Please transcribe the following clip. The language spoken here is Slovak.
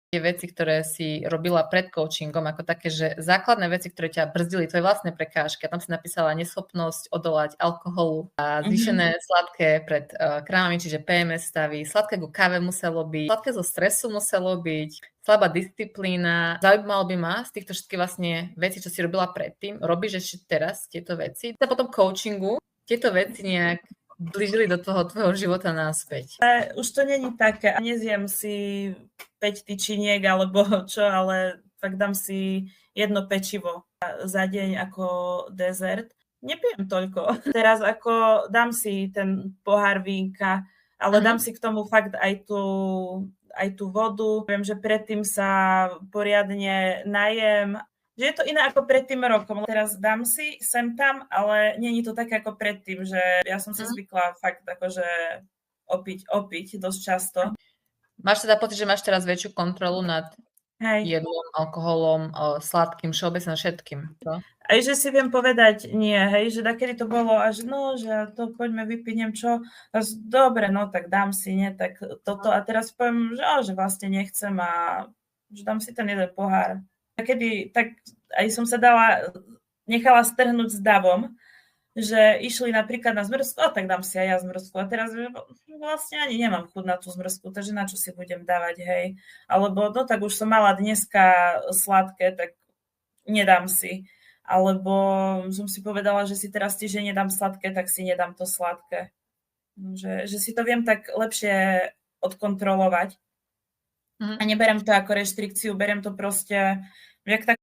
tie veci, ktoré si robila pred coachingom, ako také, že základné veci, ktoré ťa brzdili, tvoje vlastné prekážky. A tam si napísala neschopnosť odolať alkoholu a zvýšené sladké pred krámami, čiže PMS stavy, sladké ku káve muselo byť, sladké zo stresu muselo byť, slabá disciplína. Zaujímalo by ma z týchto všetkých vlastne veci, čo si robila predtým, robíš ešte teraz tieto veci. A potom coachingu tieto veci nejak blížili do toho tvojho života naspäť. Už to není také, nezjem si 5 tyčiniek alebo čo, ale tak dám si jedno pečivo za deň ako dezert. Nepijem toľko. Teraz ako dám si ten pohár vínka, ale dám si k tomu fakt aj tú vodu. Viem, že predtým sa poriadne najem. Že je to iné ako pred tým rokom. Teraz dám si sem tam, ale nie je to také ako predtým, že ja som si zvykla fakt akože opiť dosť často. Máš teda pocit, že máš teraz väčšiu kontrolu nad jedlom, alkoholom, sladkým, všeobecne všetkým? To? Aj že si viem povedať nie, hej, že dakedy to bolo až že to poďme vypiť, neviem čo, dobre, no tak dám si, nie, tak toto a teraz poviem, že vlastne nechcem a že dám si ten jeden pohár. Kedy tak aj som sa nechala strhnúť s davom, že išli napríklad na zmrzku, tak dám si aj ja zmrzku. A teraz vlastne ani nemám chuť na tú zmrzku, takže na čo si budem dávať, hej. Alebo tak už som mala dneska sladké, tak nedám si. Alebo som si povedala, že si teraz tiež nedám sladké, tak si nedám to sladké. Že si to viem tak lepšie odkontrolovať. A neberiem to ako reštrikciu, beriem to proste jak tak